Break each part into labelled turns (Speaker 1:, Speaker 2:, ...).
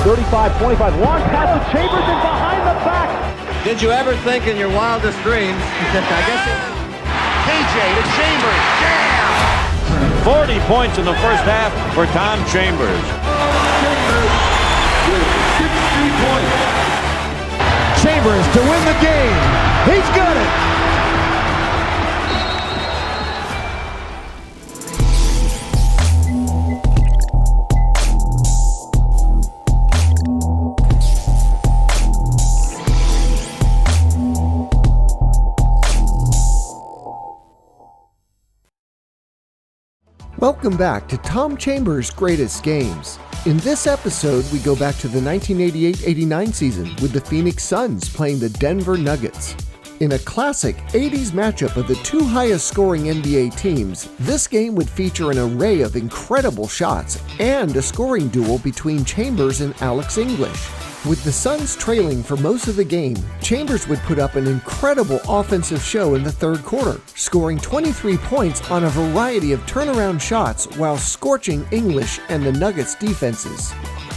Speaker 1: 35-25, long pass to Chambers and behind the back.
Speaker 2: Did you ever think in your wildest dreams? I guess
Speaker 3: KJ to Chambers. Jam!
Speaker 4: 40 points in the first half for Tom Chambers.
Speaker 5: Chambers with 60 points.
Speaker 6: Chambers to win the game. He's got it.
Speaker 7: Welcome back to Tom Chambers' Greatest Games. In this episode, we go back to the 1988-89 season with the Phoenix Suns playing the Denver Nuggets. In a classic 80s matchup of the two highest scoring NBA teams, this game would feature an array of incredible shots and a scoring duel between Chambers and Alex English. With the Suns trailing for most of the game, Chambers would put up an incredible offensive show in the third quarter, scoring 23 points on a variety of turnaround shots while scorching English and the Nuggets' defenses.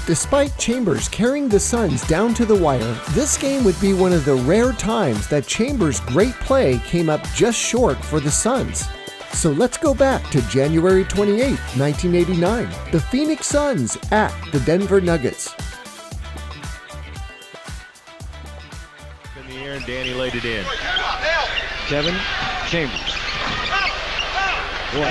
Speaker 7: Despite Chambers carrying the Suns down to the wire, this game would be one of the rare times that Chambers' great play came up just short for the Suns. So let's go back to January 28, 1989, the Phoenix Suns at the Denver Nuggets.
Speaker 4: And Danny laid it in.
Speaker 8: Kevin Chambers. Boy,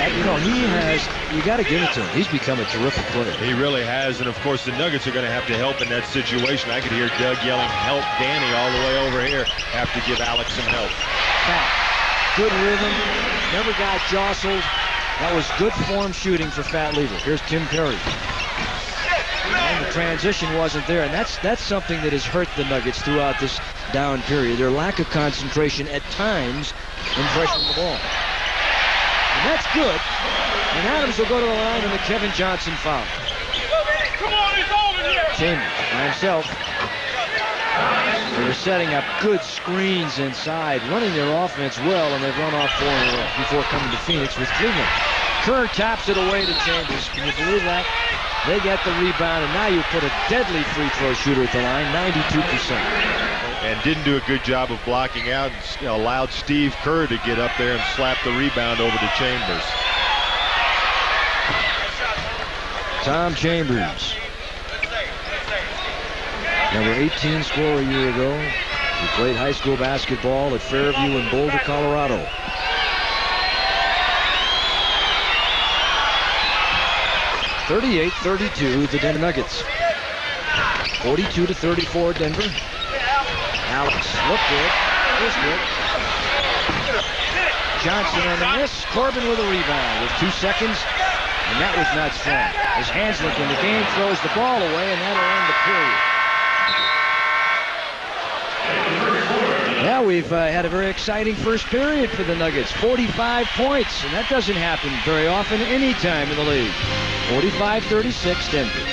Speaker 8: you got to give it to him. He's become a terrific player.
Speaker 4: He really has, and of course the Nuggets are going to have to help in that situation. I could hear Doug yelling, "Help Danny," all the way over here. Have to give Alex some help.
Speaker 8: Good rhythm. Never got jostled. That was good form shooting for Fat Lever. Here's Tim Perry. And the transition wasn't there, and that's something that has hurt the Nuggets throughout this down period. Their lack of concentration at times in pressing the ball. And that's good. And Adams will go to the line on the Kevin Johnson foul.
Speaker 5: Come on, he's over here.
Speaker 8: Chambers by himself. They were setting up good screens inside, running their offense well, and they've run off 4 in a row before coming to Phoenix with Cleveland. Kerr taps it away to Chambers. Can you believe that? They get the rebound, and now you put a deadly free throw shooter at the line, 92%.
Speaker 4: And didn't do a good job of blocking out, and allowed Steve Kerr to get up there and slap the rebound over to Chambers.
Speaker 8: Tom Chambers, number 18 scorer a year ago. He played high school basketball at Fairview in Boulder, Colorado. (38-32) the Denver Nuggets. 42-34 Denver. Alex looked good. Was good. Johnson on the miss. Corbin with a rebound with 2 seconds. And that was not strong. As Hanzlik in the game throws the ball away, and that'll end the period. Yeah, we've had a very exciting first period for the Nuggets. 45 points, and that doesn't happen very often any time in the league. 45-36 Denver.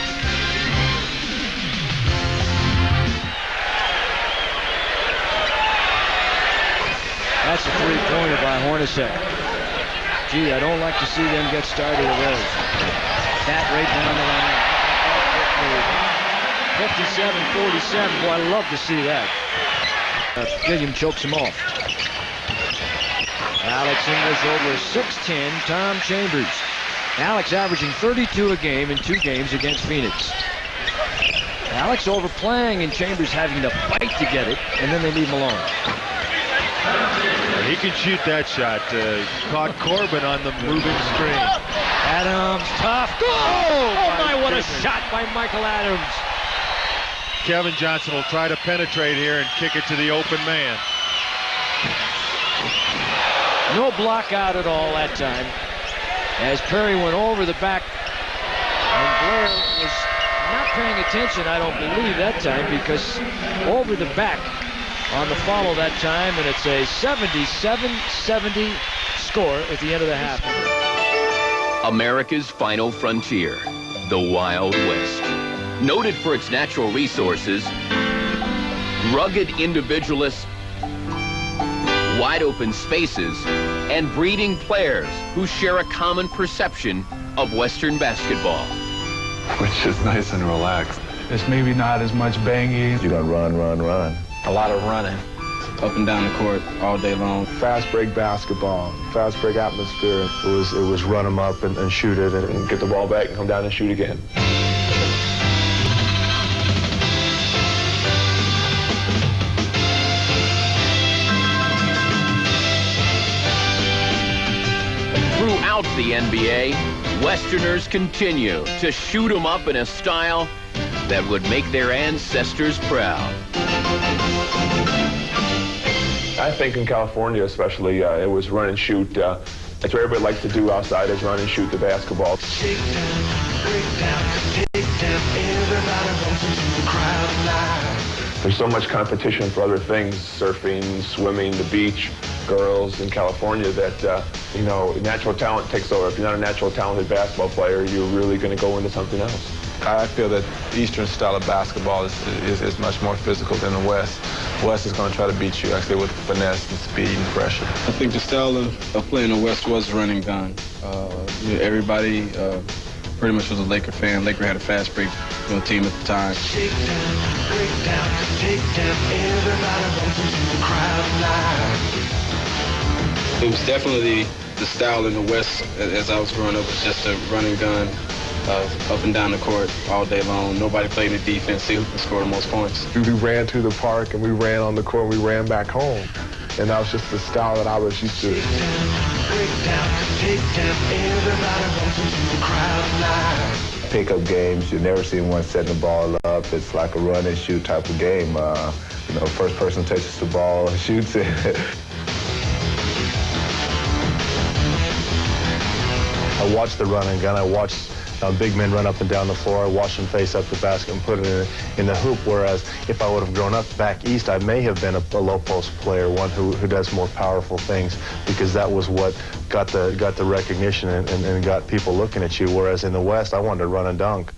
Speaker 8: That's a three-pointer by Hornacek. Gee, I don't like to see them get started early. That right down the line. 57-47. Boy, I love to see that. Gilliam chokes him off. Alex English over 6'10", Tom Chambers. Alex averaging 32 a game in 2 games against Phoenix. Alex overplaying and Chambers having to fight to get it, and then they leave him alone.
Speaker 4: He can shoot that shot. Caught Corbin on the moving screen.
Speaker 8: Adams, tough. Oh my, what a shot by Michael Adams.
Speaker 4: Kevin Johnson will try to penetrate here and kick it to the open man.
Speaker 8: No block out at all that time. As Perry went over the back, and Blair was not paying attention, I don't believe, that time, because over the back on the follow that time, and it's a 77-70 score at the end of the half.
Speaker 9: America's final frontier, the Wild West. Noted for its natural resources, rugged individualists, wide open spaces, and breeding players who share a common perception of Western basketball.
Speaker 10: Which is nice and relaxed. It's maybe not as much banging.
Speaker 11: You're going to run.
Speaker 12: A lot of running. Up and down the court all day long.
Speaker 13: Fast break basketball, fast break atmosphere. It was run them up and shoot it and get the ball back and come down and shoot again.
Speaker 9: Throughout the NBA, Westerners continue to shoot 'em up in a style that would make their ancestors proud.
Speaker 13: I think in California especially, it was run and shoot. That's what everybody likes to do outside, is run and shoot the basketball.
Speaker 14: Take down, everybody wants to see the crowd alive.
Speaker 13: There's so much competition for other things, surfing, swimming, the beach, girls in California, that, you know, natural talent takes over. If you're not a natural talented basketball player, you're really going to go into something else.
Speaker 15: I feel that the Eastern style of basketball is much more physical than the West. West is going to try to beat you, actually, with finesse and speed and pressure.
Speaker 12: I think the style of playing the West was run and gun. Everybody pretty much was a Laker fan. Laker had a fast break team at the time.
Speaker 14: Take down, everybody wants to see the crowd alive.
Speaker 12: It was definitely the style in the West as I was growing up, was just a run and gun. Up and down the court all day long. Nobody played the defense. See who can score the most points.
Speaker 13: We ran to the park and we ran on the court and we ran back home. And that was just the style that I was used to.
Speaker 14: Take down, everybody wants to see the crowd alive.
Speaker 11: Pickup games, you never seen one setting the ball up. It's like a run and shoot type of game. You know, first person touches the ball and shoots it.
Speaker 13: I watched the run and gun. I watched big men run up and down the floor. I watched them face up the basket and put it in the hoop, whereas if I would have grown up back east, I may have been a low post player, one who does more powerful things, because that was what got the recognition and got people looking at you, whereas in the West, I wanted to run and dunk.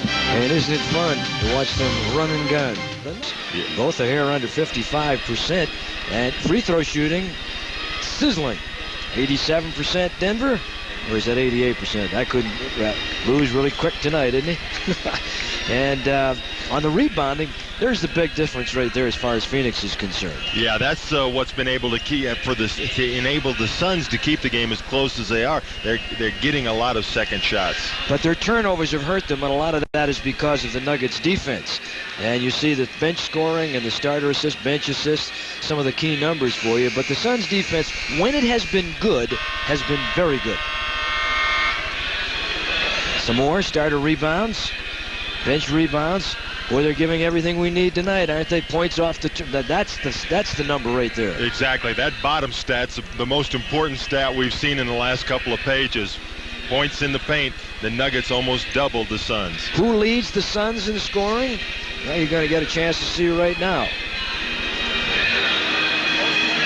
Speaker 8: And isn't it fun to watch them run and gun? Both are here under 55%, and free throw shooting, sizzling. 87% Denver, or is that 88%? I couldn't. Lou's really quick tonight, isn't he? And on the rebounding, there's the big difference right there as far as Phoenix is concerned.
Speaker 4: Yeah, that's what's been able to keep to enable the Suns to keep the game as close as they are. They're getting a lot of second shots.
Speaker 8: But their turnovers have hurt them, and a lot of that is because of the Nuggets' defense. And you see the bench scoring and the starter assist, bench assist, some of the key numbers for you. But the Suns' defense, when it has been good, has been very good. Some more starter rebounds, bench rebounds. Boy, they're giving everything we need tonight, aren't they? Points off the that's the number right there.
Speaker 4: Exactly. That bottom stat's the most important stat we've seen in the last couple of pages. Points in the paint. The Nuggets almost doubled the Suns.
Speaker 8: Who leads the Suns in scoring? Well, you're going to get a chance to see right now.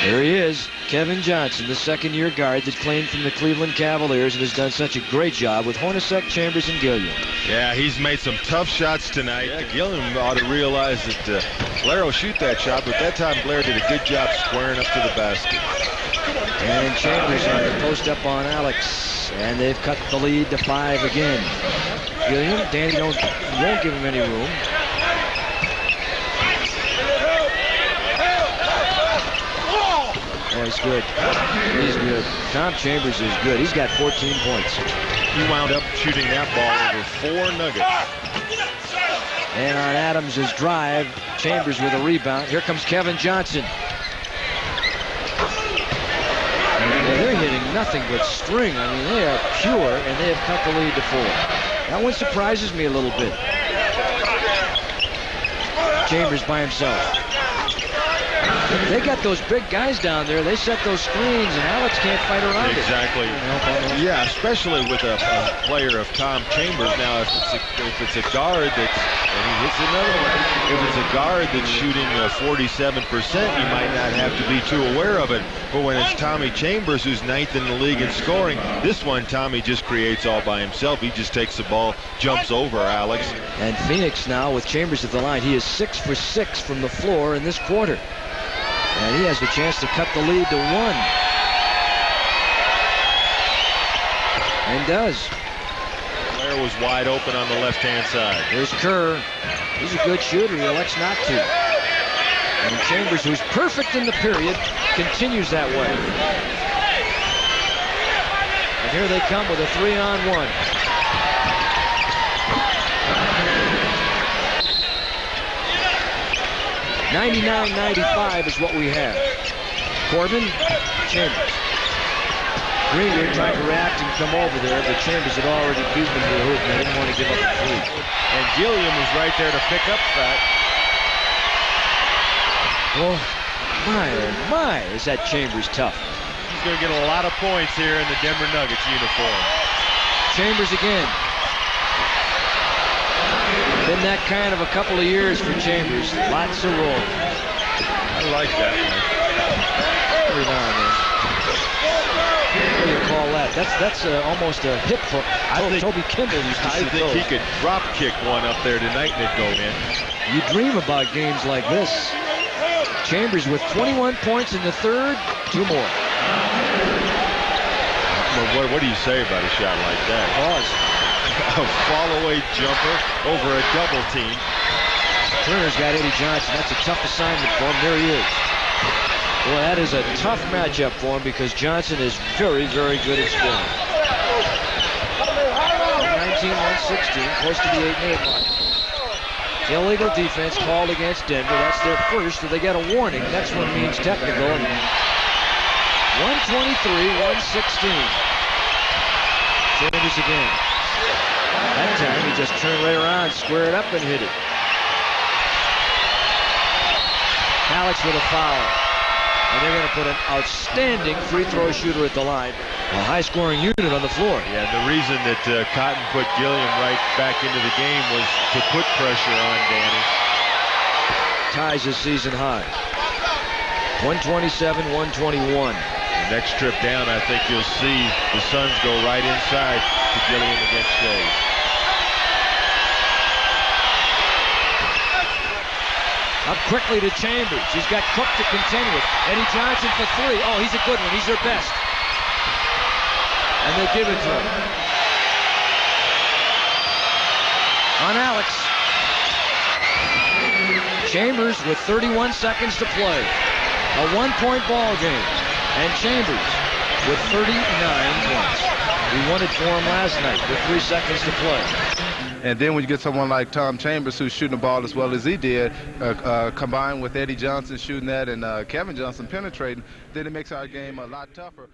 Speaker 8: There he is, Kevin Johnson, the second-year guard that claimed from the Cleveland Cavaliers and has done such a great job with Hornacek, Chambers, and Gilliam.
Speaker 4: Yeah, he's made some tough shots tonight. Yeah, Gilliam ought to realize that Blair will shoot that shot, but that time Blair did a good job squaring up to the basket.
Speaker 8: And Chambers on the post up on Alex, and they've cut the lead to 5 again. Gilliam, Danny won't give him any room. Oh, he's good. He's good. Tom Chambers is good. He's got 14 points.
Speaker 4: He wound up shooting that ball over 4 Nuggets.
Speaker 8: And on Adams' drive, Chambers with a rebound. Here comes Kevin Johnson. And they're hitting nothing but string. I mean, they are pure, and they have cut the lead to 4. That one surprises me a little bit. Chambers by himself. They got those big guys down there. They set those screens, and Alex can't fight around
Speaker 4: exactly.
Speaker 8: it.
Speaker 4: Yeah, especially with a player of Tom Chambers. Now, if it's a guard that's, and he hits another one, if it's a guard that's shooting 47%, you might not have to be too aware of it. But when it's Tommy Chambers, who's 9th in the league in scoring, this one Tommy just creates all by himself. He just takes the ball, jumps over Alex.
Speaker 8: And Phoenix now with Chambers at the line. He is 6 for 6 from the floor in this quarter. And he has the chance to cut the lead to 1. And does.
Speaker 4: Blair was wide open on the left-hand side.
Speaker 8: Here's Kerr. He's a good shooter. He elects not to. And Chambers, who's perfect in the period, continues that way. And here they come with a 3-on-1. $99-95 is what we have. Corbin, Chambers. Greenwood tried to react and come over there, but Chambers had already beaten him to the hoop, and they didn't want to give up the three.
Speaker 4: And Gilliam was right there to pick up that.
Speaker 8: Oh, my, is that Chambers tough.
Speaker 4: He's going to get a lot of points here in the Denver Nuggets uniform. Chambers again.
Speaker 8: Been that kind of a couple of years for Chambers. Lots of roll.
Speaker 4: I like that one.
Speaker 8: Every now and then. What do you call that? That's almost a hip hook. Toby Kimball used to shoot
Speaker 4: I think
Speaker 8: those.
Speaker 4: he could drop kick one up there tonight and it'd go in.
Speaker 8: You dream about games like this. Chambers with 21 points in the third. 2 more.
Speaker 4: Well, what do you say about a shot like that?
Speaker 8: Pause.
Speaker 4: A fall-away jumper over a double team.
Speaker 8: Turner's got Eddie Johnson. That's a tough assignment for him. There he is. Boy, that is a tough matchup for him because Johnson is very, very good at scoring. 119-116, close to the 8-minute mark. Illegal defense called against Denver. That's their first, so they get a warning. Next one means technical. 123-116. Chambers again. That time he just turned right around, squared up, and hit it. Alex with a foul. And they're going to put an outstanding free throw shooter at the line. A high-scoring unit on the floor.
Speaker 4: Yeah, the reason that Cotton put Gilliam right back into the game was to put pressure on Danny.
Speaker 8: Ties his season high. 127-121.
Speaker 4: The next trip down, I think you'll see the Suns go right inside to Gilliam against Schayes.
Speaker 8: Up quickly to Chambers. He's got Cook to contend with. Eddie Johnson for 3. Oh, he's a good one. He's their best. And they give it to him. On Alex. Chambers with 31 seconds to play. A 1-point ball game. And Chambers with 39 points. We won it for him last night with 3 seconds to play.
Speaker 15: And then when you get someone like Tom Chambers who's shooting the ball as well as he did, combined with Eddie Johnson shooting that and Kevin Johnson penetrating, then it makes our game a lot tougher.